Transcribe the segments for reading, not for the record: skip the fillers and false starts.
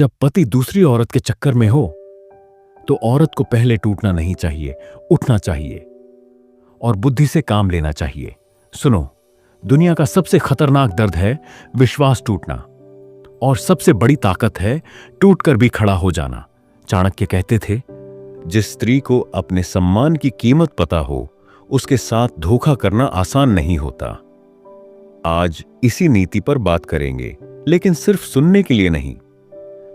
जब पति दूसरी औरत के चक्कर में हो तो औरत को पहले टूटना नहीं चाहिए, उठना चाहिए और बुद्धि से काम लेना चाहिए। सुनो, दुनिया का सबसे खतरनाक दर्द है विश्वास टूटना और सबसे बड़ी ताकत है टूटकर भी खड़ा हो जाना। चाणक्य कहते थे, जिस स्त्री को अपने सम्मान की कीमत पता हो उसके साथ धोखा करना आसान नहीं होता। आज इसी नीति पर बात करेंगे, लेकिन सिर्फ सुनने के लिए नहीं,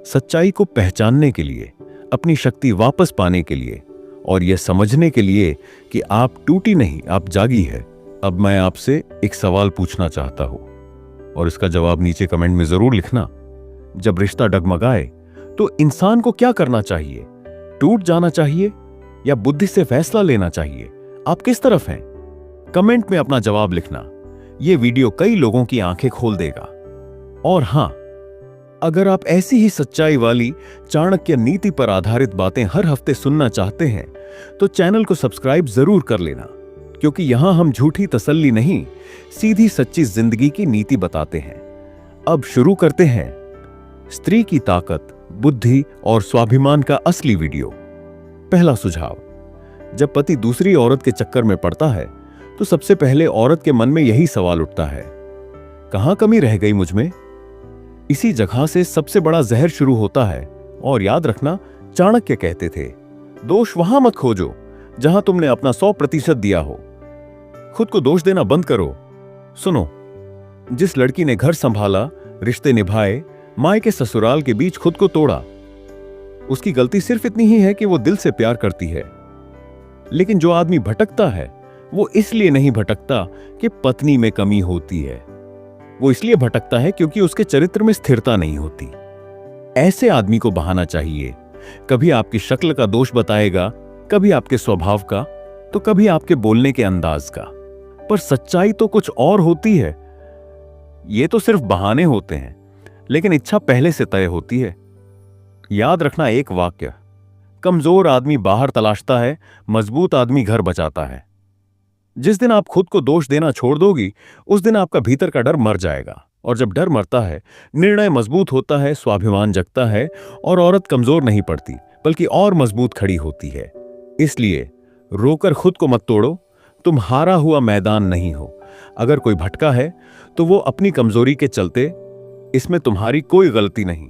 सच्चाई को पहचानने के लिए, अपनी शक्ति वापस पाने के लिए और यह समझने के लिए कि आप टूटी नहीं, आप जागी है। अब मैं आपसे एक सवाल पूछना चाहता हूं और इसका जवाब नीचे कमेंट में जरूर लिखना। जब रिश्ता डगमगाए तो इंसान को क्या करना चाहिए? टूट जाना चाहिए या बुद्धि से फैसला लेना चाहिए? आप किस तरफ हैं? कमेंट में अपना जवाब लिखना। यह वीडियो कई लोगों की आंखें खोल देगा। और हां, अगर आप ऐसी ही सच्चाई वाली चाणक्य नीति पर आधारित बातें हर हफ्ते सुनना चाहते हैं तो चैनल को सब्सक्राइब जरूर कर लेना, क्योंकि यहां हम झूठी तसल्ली नहीं, सीधी सच्ची जिंदगी की नीति बताते हैं। अब शुरू करते हैं स्त्री की ताकत, बुद्धि और स्वाभिमान का असली वीडियो। पहला सुझाव, जब पति दूसरी औरत के चक्कर में पड़ता है तो सबसे पहले औरत के मन में यही सवाल उठता है, कहां कमी रह गई मुझ में? इसी जगह से सबसे बड़ा जहर शुरू होता है। और याद रखना, चाणक्य कहते थे, दोष वहां मत खोजो जहां तुमने अपना 100% दिया हो। खुद को दोष देना बंद करो। सुनो, जिस लड़की ने घर संभाला, रिश्ते निभाए, मायके ससुराल के बीच खुद को तोड़ा, उसकी गलती सिर्फ इतनी ही है कि वो दिल से प्यार करती है। लेकिन जो आदमी भटकता है वो इसलिए नहीं भटकता कि पत्नी में कमी होती है, वो इसलिए भटकता है क्योंकि उसके चरित्र में स्थिरता नहीं होती। ऐसे आदमी को बहाना चाहिए। कभी आपकी शक्ल का दोष बताएगा, कभी आपके स्वभाव का, तो कभी आपके बोलने के अंदाज का। पर सच्चाई तो कुछ और होती है। ये तो सिर्फ बहाने होते हैं, लेकिन इच्छा पहले से तय होती है। याद रखना एक वाक्य, कमजोर आदमी बाहर तलाशता है, मजबूत आदमी घर बचाता है। जिस दिन आप खुद को दोष देना छोड़ दोगी, उस दिन आपका भीतर का डर मर जाएगा। और जब डर मरता है, निर्णय मजबूत होता है, स्वाभिमान जगता है और औरत कमजोर नहीं पड़ती, बल्कि और मजबूत खड़ी होती है। इसलिए रोकर खुद को मत तोड़ो। तुम हारा हुआ मैदान नहीं हो। अगर कोई भटका है तो वो अपनी कमजोरी के चलते, इसमें तुम्हारी कोई गलती नहीं।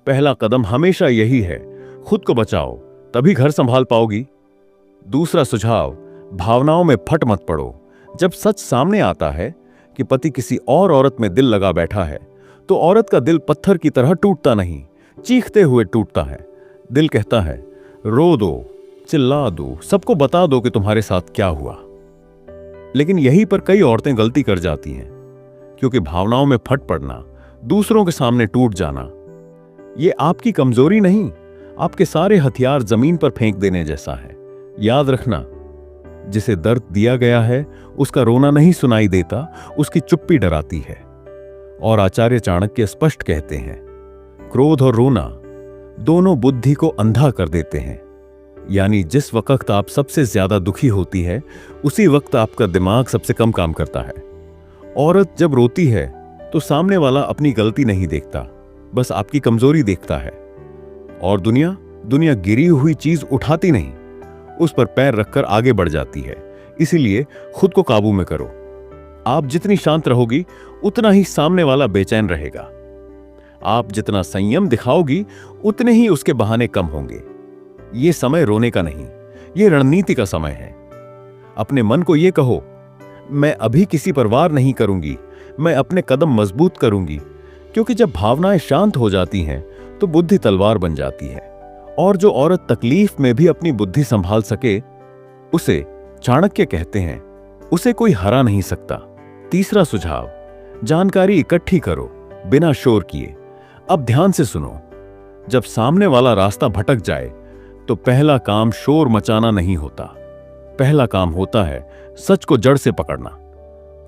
पहला कदम हमेशा यही है, खुद को बचाओ, तभी घर संभाल पाओगी। दूसरा सुझाव, भावनाओं में फट मत पड़ो। जब सच सामने आता है कि पति किसी और औरत में दिल लगा बैठा है, तो औरत का दिल पत्थर की तरह टूटता नहीं, चीखते हुए टूटता है। दिल कहता है, रो दो, चिल्ला दो, सबको बता दो कि तुम्हारे साथ क्या हुआ। लेकिन यहीं पर कई औरतें गलती कर जाती हैं, क्योंकि भावनाओं में फट पड़ना, दूसरों के सामने टूट जाना, यह आपकी कमजोरी नहीं, आपके सारे हथियार जमीन पर फेंक देने जैसा है। याद रखना, जिसे दर्द दिया गया है उसका रोना नहीं सुनाई देता, उसकी चुप्पी डराती है। और आचार्य चाणक्य स्पष्ट कहते हैं, क्रोध और रोना दोनों बुद्धि को अंधा कर देते हैं। यानी जिस वक्त आप सबसे ज्यादा दुखी होती है, उसी वक्त आपका दिमाग सबसे कम काम करता है। औरत जब रोती है तो सामने वाला अपनी गलती नहीं देखता, बस आपकी कमजोरी देखता है। और दुनिया गिरी हुई चीज उठाती नहीं, उस पर पैर रखकर आगे बढ़ जाती है। इसीलिए खुद को काबू में करो। आप जितनी शांत रहोगी, उतना ही सामने वाला बेचैन रहेगा। आप जितना संयम दिखाओगी, उतने ही उसके बहाने कम होंगे। यह समय रोने का नहीं, यह रणनीति का समय है। अपने मन को यह कहो, मैं अभी किसी पर वार नहीं करूंगी, मैं अपने कदम मजबूत करूंगी। क्योंकि जब भावनाएं शांत हो जाती हैं तो बुद्धि तलवार बन जाती है। और जो औरत तकलीफ में भी अपनी बुद्धि संभाल सके, उसे चाणक्य कहते हैं, उसे कोई हरा नहीं सकता। तीसरा सुझाव, जानकारी इकट्ठी करो बिना शोर किए। अब ध्यान से सुनो, जब सामने वाला रास्ता भटक जाए तो पहला काम शोर मचाना नहीं होता, पहला काम होता है सच को जड़ से पकड़ना।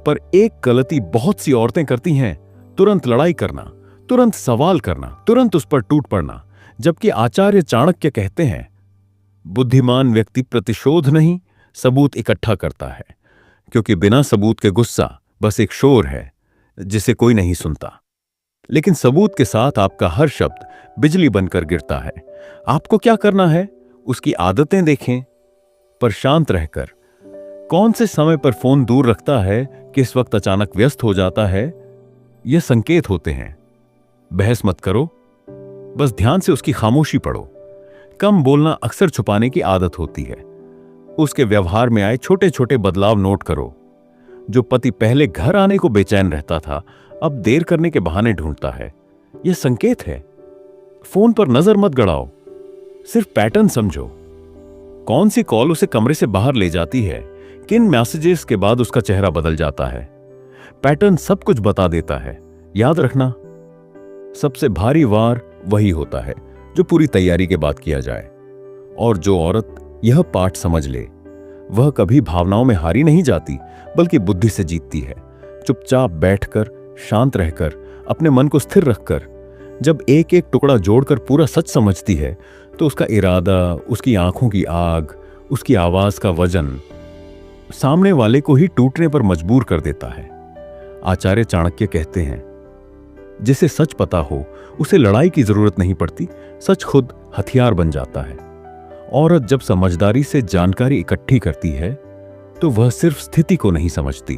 पर एक गलती बहुत सी औरतें करती हैं, तुरंत लड़ाई करना, तुरंत सवाल करना, तुरंत उस पर टूट पड़ना। जबकि आचार्य चाणक्य कहते हैं, बुद्धिमान व्यक्ति प्रतिशोध नहीं, सबूत इकट्ठा करता है, क्योंकि बिना सबूत के गुस्सा बस एक शोर है जिसे कोई नहीं सुनता। लेकिन सबूत के साथ आपका हर शब्द बिजली बनकर गिरता है। आपको क्या करना है, उसकी आदतें देखें, पर शांत रहकर। कौन से समय पर फोन दूर रखता है, किस वक्त अचानक व्यस्त हो जाता है, ये संकेत होते हैं। बहस मत करो, बस ध्यान से उसकी खामोशी पढ़ो। कम बोलना अक्सर छुपाने की आदत होती है। उसके व्यवहार में आए छोटे छोटे बदलाव नोट करो। जो पति पहले घर आने को बेचैन रहता था, अब देर करने के बहाने ढूंढता है। यह संकेत है। फोन पर नजर मत गड़ाओ, सिर्फ पैटर्न समझो। कौन सी कॉल उसे कमरे से बाहर ले जाती है, किन मैसेजेस के बाद उसका चेहरा बदल जाता है। पैटर्न सब कुछ बता देता है। याद रखना, सबसे भारी वार वही होता है जो पूरी तैयारी के बाद किया जाए। और जो औरत यह पाठ समझ ले, वह कभी भावनाओं में हारी नहीं जाती, बल्कि बुद्धि से जीतती है। चुपचाप बैठकर, शांत रहकर, अपने मन को स्थिर रखकर, जब एक एक टुकड़ा जोड़कर पूरा सच समझती है, तो उसका इरादा, उसकी आंखों की आग, उसकी आवाज का वजन सामने वाले को ही टूटने पर मजबूर कर देता है। आचार्य चाणक्य कहते हैं, जिसे सच पता हो उसे लड़ाई की जरूरत नहीं पड़ती, सच खुद हथियार बन जाता है। औरत जब समझदारी से जानकारी इकट्ठी करती है, तो वह सिर्फ स्थिति को नहीं समझती,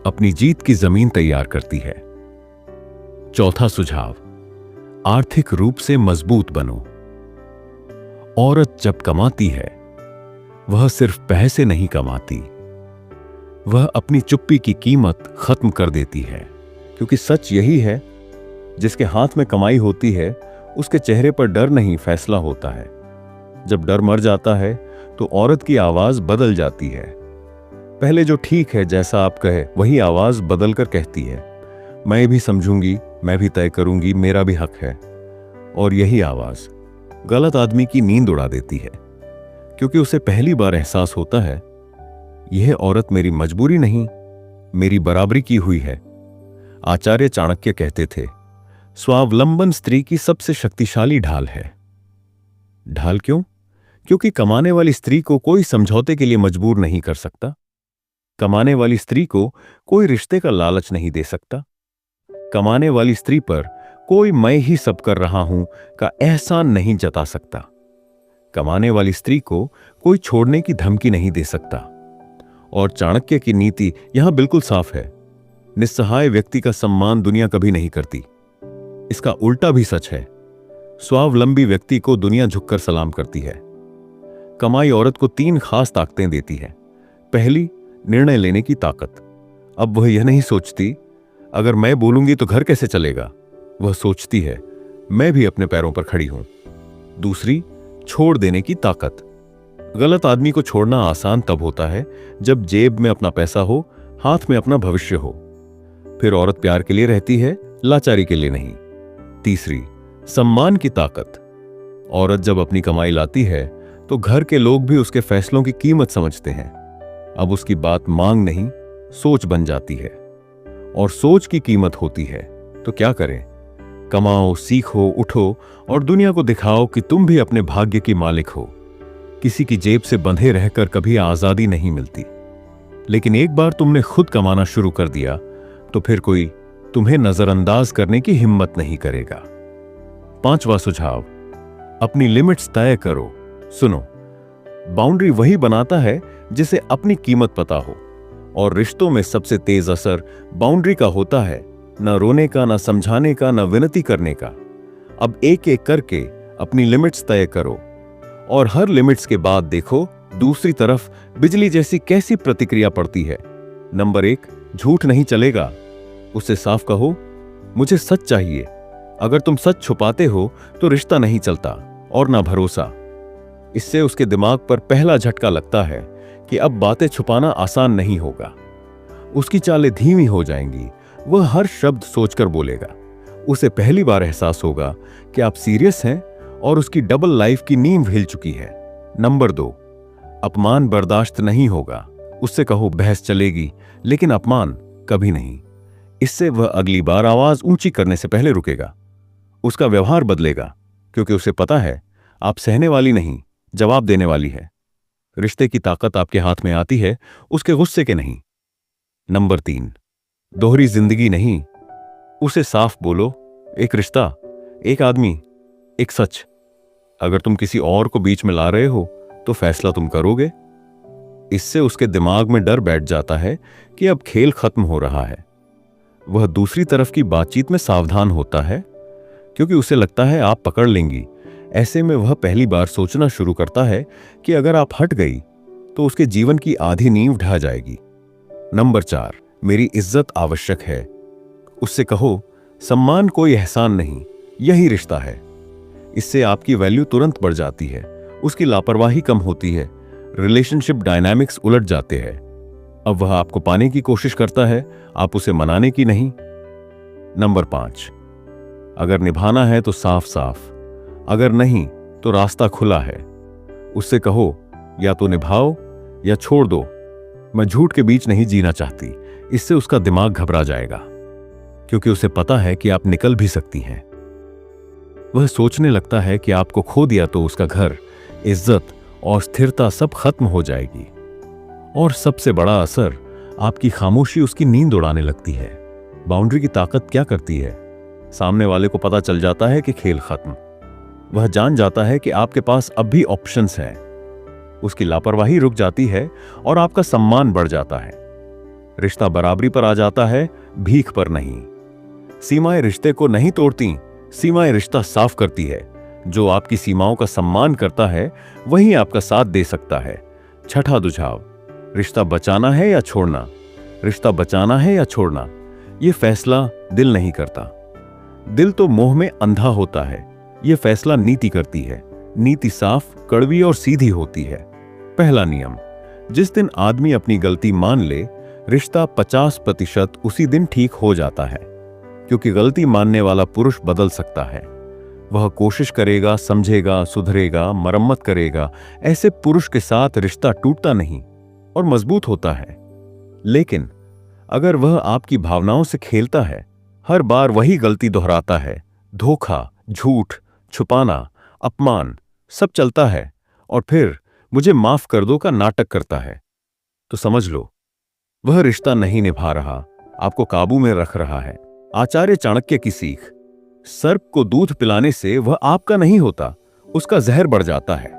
अपनी जीत की जमीन तैयार करती है। चौथा सुझाव, आर्थिक रूप से मजबूत बनो। औरत जब कमाती है, वह सिर्फ पैसे नहीं कमाती, वह अपनी चुप्पी की कीमत खत्म कर देती है। क्योंकि सच यही है, जिसके हाथ में कमाई होती है, उसके चेहरे पर डर नहीं, फैसला होता है। जब डर मर जाता है, तो औरत की आवाज बदल जाती है। पहले जो ठीक है, जैसा आप कहे, वही आवाज बदलकर कहती है, मैं भी समझूंगी, मैं भी तय करूंगी, मेरा भी हक है। और यही आवाज गलत आदमी की नींद उड़ा देती है, क्योंकि उसे पहली बार एहसास होता है, यह औरत मेरी मजबूरी नहीं, मेरी बराबरी की हुई है। आचार्य चाणक्य कहते थे, स्वावलंबन स्त्री की सबसे शक्तिशाली ढाल है। ढाल क्यों? क्योंकि कमाने वाली स्त्री को कोई समझौते के लिए मजबूर नहीं कर सकता। कमाने वाली स्त्री को कोई रिश्ते का लालच नहीं दे सकता। कमाने वाली स्त्री पर कोई मैं ही सब कर रहा हूं का एहसान नहीं जता सकता। कमाने वाली स्त्री को कोई छोड़ने की धमकी नहीं दे सकता। और चाणक्य की नीति यहां बिल्कुल साफ है, निस्सहाय व्यक्ति का सम्मान दुनिया कभी नहीं करती। इसका उल्टा भी सच है, स्वावलंबी व्यक्ति को दुनिया झुककर सलाम करती है। कमाई औरत को 3 खास ताकतें देती है। पहली, निर्णय लेने की ताकत। अब वह यह नहीं सोचती, अगर मैं बोलूंगी तो घर कैसे चलेगा। वह सोचती है, मैं भी अपने पैरों पर खड़ी हूं। दूसरी, छोड़ देने की ताकत। गलत आदमी को छोड़ना आसान तब होता है जब जेब में अपना पैसा हो, हाथ में अपना भविष्य हो। फिर औरत प्यार के लिए रहती है, लाचारी के लिए नहीं। तीसरी, सम्मान की ताकत। औरत जब अपनी कमाई लाती है, तो घर के लोग भी उसके फैसलों की कीमत समझते हैं। अब उसकी बात मांग नहीं, सोच बन जाती है। और सोच की कीमत होती है, तो क्या करें? कमाओ, सीखो, उठो और दुनिया को दिखाओ कि तुम भी अपने भाग्य की मालिक हो। किसी की जेब से बंधे रहकर कभी आजादी नहीं मिलती। लेकिन एक बार तुमने खुद कमाना शुरू कर दिया, तो फिर कोई तुम्हें नजरअंदाज करने की हिम्मत नहीं करेगा। 5वां सुझाव, अपनी लिमिट्स तय करो। सुनो, बाउंड्री वही बनाता है जिसे अपनी कीमत पता हो। और रिश्तों में सबसे तेज असर बाउंड्री का होता है, न रोने का, न समझाने का, न विनती करने का। अब एक एक करके अपनी लिमिट्स तय करो, और हर लिमिट्स के बाद देखो दूसरी तरफ बिजली जैसी कैसी प्रतिक्रिया पड़ती है। नंबर 1, झूठ नहीं चलेगा। उससे साफ कहो, मुझे सच चाहिए। अगर तुम सच छुपाते हो तो रिश्ता नहीं चलता, और ना भरोसा। इससे उसके दिमाग पर पहला झटका लगता है कि अब बातें छुपाना आसान नहीं होगा। उसकी चालें धीमी हो जाएंगी, वह हर शब्द सोचकर बोलेगा। उसे पहली बार एहसास होगा कि आप सीरियस हैं, और उसकी डबल लाइफ की नींव हिल चुकी है। नंबर 2, अपमान बर्दाश्त नहीं होगा। उससे कहो, बहस चलेगी, लेकिन अपमान कभी नहीं। इससे वह अगली बार आवाज ऊंची करने से पहले रुकेगा। उसका व्यवहार बदलेगा, क्योंकि उसे पता है आप सहने वाली नहीं, जवाब देने वाली है। रिश्ते की ताकत आपके हाथ में आती है, उसके गुस्से के नहीं। नंबर 3, दोहरी जिंदगी नहीं। उसे साफ बोलो, एक रिश्ता, एक आदमी, एक सच। अगर तुम किसी और को बीच में ला रहे हो तो फैसला तुम करोगे। इससे उसके दिमाग में डर बैठ जाता है कि अब खेल खत्म हो रहा है। वह दूसरी तरफ की बातचीत में सावधान होता है क्योंकि उसे लगता है आप पकड़ लेंगी। ऐसे में वह पहली बार सोचना शुरू करता है कि अगर आप हट गई तो उसके जीवन की आधी नींव ढह जाएगी। नंबर 4, मेरी इज्जत आवश्यक है। उससे कहो, सम्मान कोई एहसान नहीं, यही रिश्ता है। इससे आपकी वैल्यू तुरंत बढ़ जाती है, उसकी लापरवाही कम होती है, रिलेशनशिप डायनामिक्स उलट जाते हैं। अब वह आपको पाने की कोशिश करता है, आप उसे मनाने की नहीं। नंबर 5, अगर निभाना है तो साफ साफ, अगर नहीं तो रास्ता खुला है। उससे कहो, या तो निभाओ या छोड़ दो, मैं झूठ के बीच नहीं जीना चाहती। इससे उसका दिमाग घबरा जाएगा क्योंकि उसे पता है कि आप निकल भी सकती हैं। वह सोचने लगता है कि आपको खो दिया तो उसका घर, इज्जत और स्थिरता सब खत्म हो जाएगी। और सबसे बड़ा असर, आपकी खामोशी उसकी नींद उड़ाने लगती है। बाउंड्री की ताकत क्या करती है? सामने वाले को पता चल जाता है कि खेल खत्म। वह जान जाता है कि आपके पास अब भी ऑप्शंस हैं। उसकी लापरवाही रुक जाती है और आपका सम्मान बढ़ जाता है। रिश्ता बराबरी पर आ जाता है, भीख पर नहीं। सीमाएं रिश्ते को नहीं तोड़ती, सीमाएं रिश्ता साफ करती है। जो आपकी सीमाओं का सम्मान करता है वही आपका साथ दे सकता है। छठा दुझाव, रिश्ता बचाना है या छोड़ना। रिश्ता बचाना है या छोड़ना, यह फैसला दिल नहीं करता। दिल तो मोह में अंधा होता है, यह फैसला नीति करती है। नीति साफ, कड़वी और सीधी होती है। पहला नियम, जिस दिन आदमी अपनी गलती मान ले, रिश्ता 50% उसी दिन ठीक हो जाता है। क्योंकि गलती मानने वाला पुरुष बदल सकता है। वह कोशिश करेगा, समझेगा, सुधरेगा, मरम्मत करेगा। ऐसे पुरुष के साथ रिश्ता टूटता नहीं और मजबूत होता है। लेकिन अगर वह आपकी भावनाओं से खेलता है, हर बार वही गलती दोहराता है, धोखा, झूठ, छुपाना, अपमान सब चलता है, और फिर मुझे माफ कर दो का नाटक करता है, तो समझ लो वह रिश्ता नहीं निभा रहा, आपको काबू में रख रहा है। आचार्य चाणक्य की सीख, सर्प को दूध पिलाने से वह आपका नहीं होता, उसका जहर बढ़ जाता है।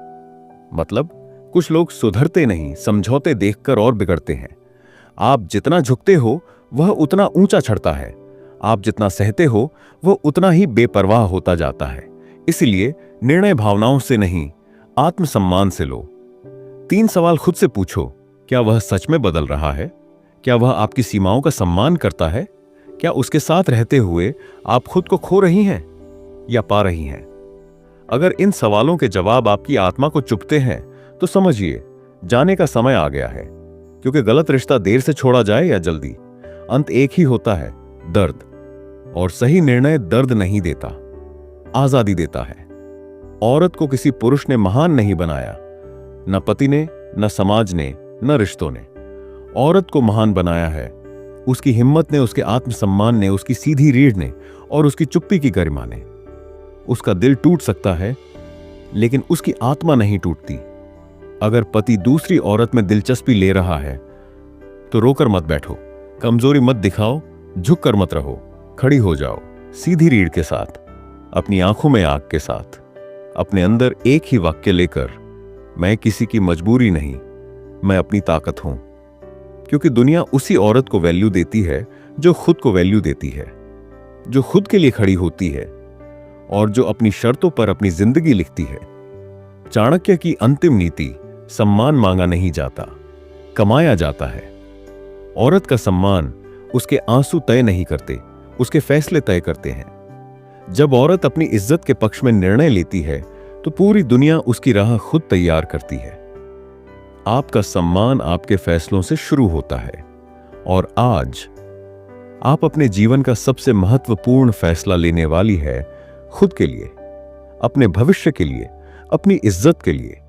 मतलब कुछ लोग सुधरते नहीं, समझौते देखकर और बिगड़ते हैं। आप जितना झुकते हो वह उतना ऊंचा चढ़ता है। आप जितना सहते हो वह उतना ही बेपरवाह होता जाता है। इसलिए निर्णय भावनाओं से नहीं, आत्मसम्मान से लो। 3 सवाल खुद से पूछो, क्या वह सच में बदल रहा है? क्या वह आपकी सीमाओं का सम्मान करता है? क्या उसके साथ रहते हुए आप खुद को खो रही हैं या पा रही हैं? अगर इन सवालों के जवाब आपकी आत्मा को चुभते हैं तो समझिए जाने का समय आ गया है। क्योंकि गलत रिश्ता देर से छोड़ा जाए या जल्दी, अंत एक ही होता है, दर्द। और सही निर्णय दर्द नहीं देता, आजादी देता है। औरत को किसी पुरुष ने महान नहीं बनाया, न पति ने, न समाज ने, न रिश्तों ने। औरत को महान बनाया है उसकी हिम्मत ने, उसके आत्मसम्मान ने, उसकी सीधी रीढ़ ने और उसकी चुप्पी की गरिमा ने। उसका दिल टूट सकता है लेकिन उसकी आत्मा नहीं टूटती। अगर पति दूसरी औरत में दिलचस्पी ले रहा है तो रोकर मत बैठो, कमजोरी मत दिखाओ, झुक कर मत रहो, खड़ी हो जाओ सीधी रीढ़ के साथ, अपनी आंखों में आग के साथ, अपने अंदर एक ही वाक्य लेकर, मैं किसी की मजबूरी नहीं, मैं अपनी ताकत हूं। क्योंकि दुनिया उसी औरत को वैल्यू देती है जो खुद को वैल्यू देती है, जो खुद के लिए खड़ी होती है और जो अपनी शर्तों पर अपनी जिंदगी लिखती है। चाणक्य की अंतिम नीति, सम्मान मांगा नहीं जाता, कमाया जाता है। औरत का सम्मान उसके आंसू तय नहीं करते, उसके फैसले तय करते हैं। जब औरत अपनी इज्जत के पक्ष में निर्णय लेती है तो पूरी दुनिया उसकी राह खुद तैयार करती है। आपका सम्मान आपके फैसलों से शुरू होता है और आज आप अपने जीवन का सबसे महत्वपूर्ण फैसला लेने वाली है, खुद के लिए, अपने भविष्य के लिए, अपनी इज्जत के लिए।